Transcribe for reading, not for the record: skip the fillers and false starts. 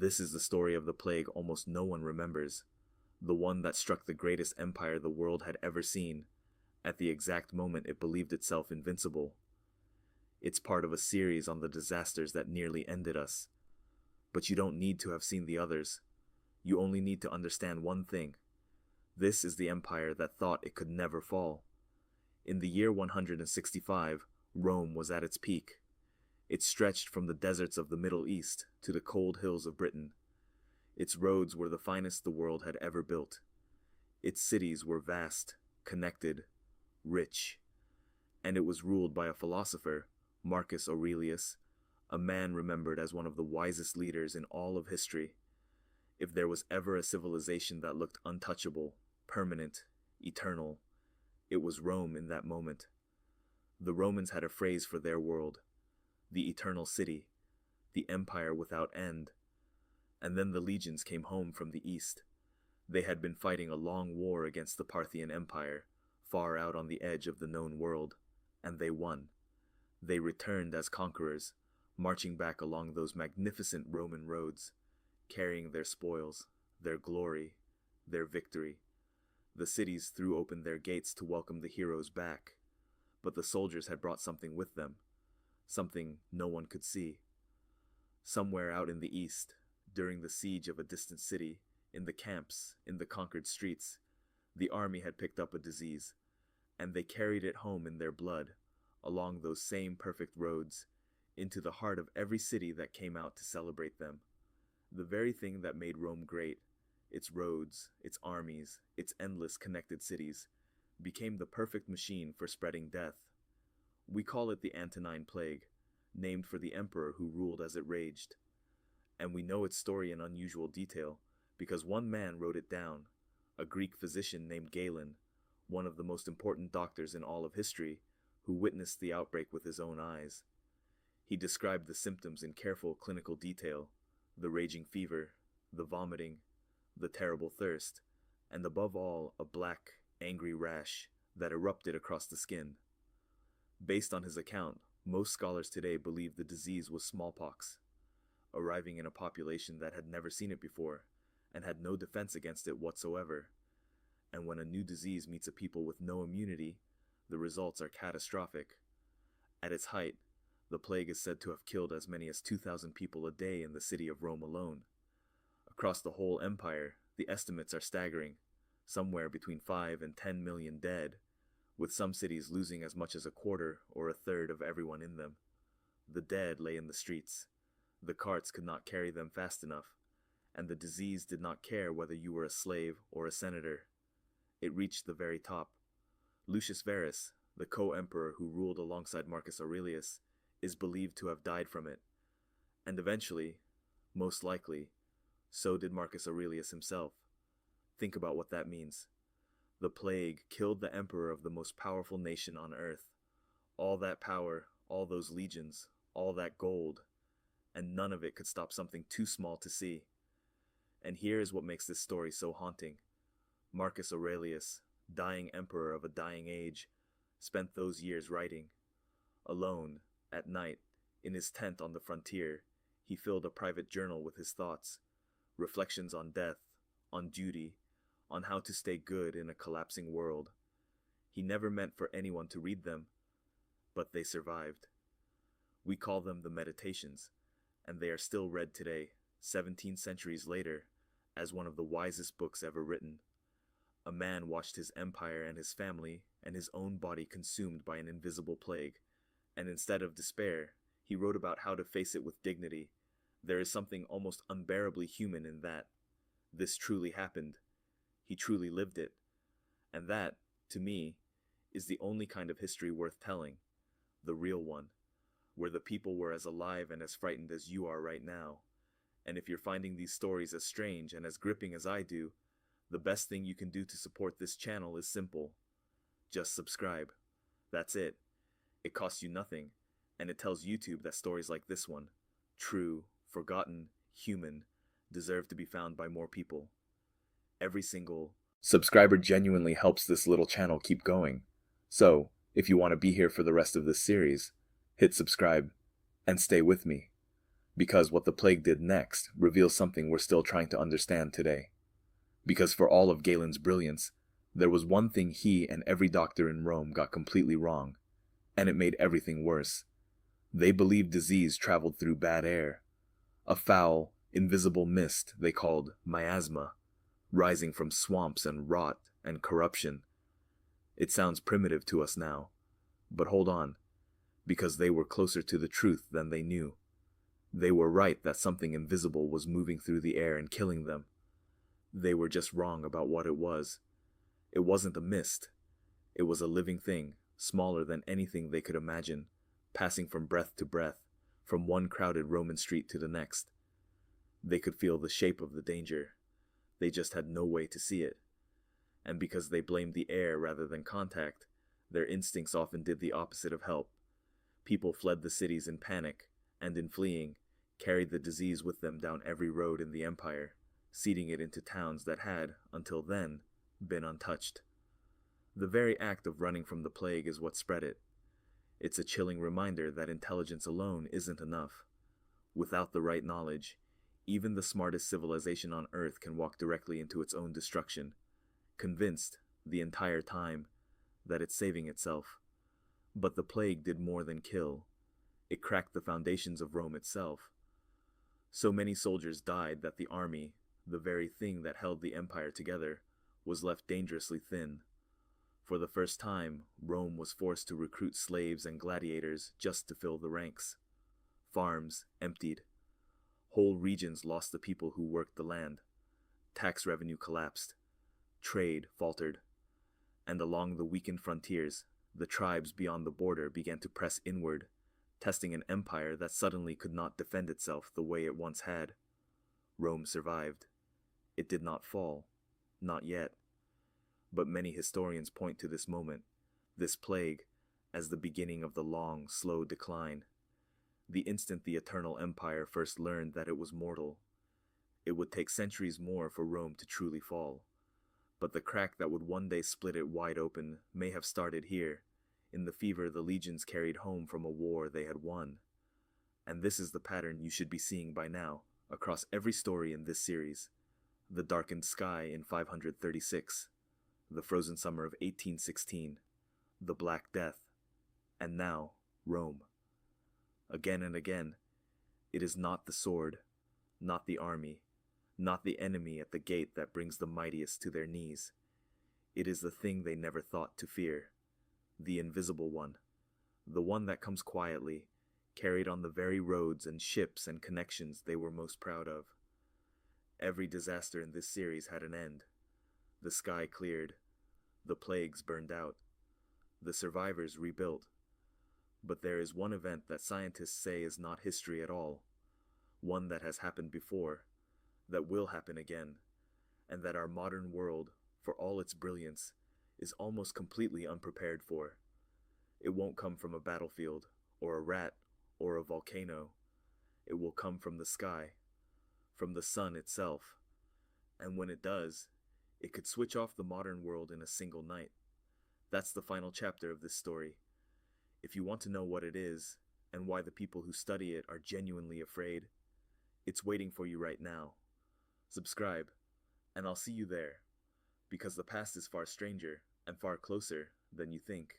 This is the story of the plague almost no one remembers, the one that struck the greatest empire the world had ever seen, at the exact moment it believed itself invincible. It's part of a series on the disasters that nearly ended us. But you don't need to have seen the others. You only need to understand one thing. This is the empire that thought it could never fall. In the year 165, Rome was at its peak. It stretched from the deserts of the Middle East to the cold hills of Britain. Its roads were the finest the world had ever built. Its cities were vast, connected, rich. And it was ruled by a philosopher, Marcus Aurelius, a man remembered as one of the wisest leaders in all of history. If there was ever a civilization that looked untouchable, permanent, eternal, it was Rome in that moment. The Romans had a phrase for their world: the eternal city, the empire without end. And then the legions came home from the east. They had been fighting a long war against the Parthian Empire, far out on the edge of the known world, and they won. They returned as conquerors, marching back along those magnificent Roman roads, carrying their spoils, their glory, their victory. The cities threw open their gates to welcome the heroes back, but the soldiers had brought something with them, something no one could see. Somewhere out in the east, during the siege of a distant city, in the camps, in the conquered streets, the army had picked up a disease, and they carried it home in their blood, along those same perfect roads, into the heart of every city that came out to celebrate them. The very thing that made Rome great, its roads, its armies, its endless connected cities, became the perfect machine for spreading death. We call it the Antonine Plague, named for the emperor who ruled as it raged. And we know its story in unusual detail, because one man wrote it down, a Greek physician named Galen, one of the most important doctors in all of history, who witnessed the outbreak with his own eyes. He described the symptoms in careful clinical detail: the raging fever, the vomiting, the terrible thirst, and above all, a black, angry rash that erupted across the skin. Based on his account, most scholars today believe the disease was smallpox, arriving in a population that had never seen it before and had no defense against it whatsoever. And when a new disease meets a people with no immunity, the results are catastrophic. At its height, the plague is said to have killed as many as 2,000 people a day in the city of Rome alone. Across the whole empire, the estimates are staggering, somewhere between 5 and 10 million dead, with some cities losing as much as a quarter or a third of everyone in them. The dead lay in the streets. The carts could not carry them fast enough, and the disease did not care whether you were a slave or a senator. It reached the very top. Lucius Verus, the co-emperor who ruled alongside Marcus Aurelius, is believed to have died from it. And eventually, most likely, so did Marcus Aurelius himself. Think about what that means. The plague killed the emperor of the most powerful nation on earth. All that power, all those legions, all that gold, and none of it could stop something too small to see. And here is what makes this story so haunting. Marcus Aurelius, dying emperor of a dying age, spent those years writing. Alone, at night, in his tent on the frontier, he filled a private journal with his thoughts, reflections on death, on duty, on how to stay good in a collapsing world. He never meant for anyone to read them, but they survived. We call them the Meditations, and they are still read today, 17 centuries later, as one of the wisest books ever written. A man watched his empire and his family and his own body consumed by an invisible plague, and instead of despair, he wrote about how to face it with dignity. There is something almost unbearably human in that. This truly happened. He truly lived it. And that, to me, is the only kind of history worth telling, the real one, where the people were as alive and as frightened as you are right now. And if you're finding these stories as strange and as gripping as I do, the best thing you can do to support this channel is simple. Just subscribe. That's it. It costs you nothing, and it tells YouTube that stories like this one, true, forgotten, human, deserve to be found by more people. Every single subscriber genuinely helps this little channel keep going. So, if you want to be here for the rest of this series, hit subscribe and stay with me. Because what the plague did next reveals something we're still trying to understand today. Because for all of Galen's brilliance, there was one thing he and every doctor in Rome got completely wrong, and it made everything worse. They believed disease traveled through bad air, a foul, invisible mist they called miasma, rising from swamps and rot and corruption. It sounds primitive to us now, but hold on, because they were closer to the truth than they knew. They were right that something invisible was moving through the air and killing them. They were just wrong about what it was. It wasn't a mist. It was a living thing, smaller than anything they could imagine, passing from breath to breath, from one crowded Roman street to the next. They could feel the shape of the danger. They just had no way to see it. And because they blamed the air rather than contact, their instincts often did the opposite of help. People fled the cities in panic, and in fleeing, carried the disease with them down every road in the empire, seeding it into towns that had, until then, been untouched. The very act of running from the plague is what spread it. It's a chilling reminder that intelligence alone isn't enough. Without the right knowledge, even the smartest civilization on Earth can walk directly into its own destruction, convinced, the entire time, that it's saving itself. But the plague did more than kill. It cracked the foundations of Rome itself. So many soldiers died that the army, the very thing that held the empire together, was left dangerously thin. For the first time, Rome was forced to recruit slaves and gladiators just to fill the ranks. Farms emptied. Whole regions lost the people who worked the land. Tax revenue collapsed. Trade faltered. And along the weakened frontiers, the tribes beyond the border began to press inward, testing an empire that suddenly could not defend itself the way it once had. Rome survived. It did not fall. Not yet. But many historians point to this moment, this plague, as the beginning of the long, slow decline. The instant the eternal empire first learned that it was mortal. It would take centuries more for Rome to truly fall. But the crack that would one day split it wide open may have started here, in the fever the legions carried home from a war they had won. And this is the pattern you should be seeing by now, across every story in this series. The darkened sky in 536, the frozen summer of 1816, the Black Death, and now, Rome. Again and again, it is not the sword, not the army, not the enemy at the gate that brings the mightiest to their knees. It is the thing they never thought to fear, the invisible one, the one that comes quietly, carried on the very roads and ships and connections they were most proud of. Every disaster in this series had an end. The sky cleared, the plagues burned out, the survivors rebuilt. But there is one event that scientists say is not history at all, one that has happened before, that will happen again, and that our modern world, for all its brilliance, is almost completely unprepared for. It won't come from a battlefield, or a rat, or a volcano. It will come from the sky, from the sun itself. And when it does, it could switch off the modern world in a single night. That's the final chapter of this story. If you want to know what it is, and why the people who study it are genuinely afraid, it's waiting for you right now. Subscribe, and I'll see you there, because the past is far stranger and far closer than you think.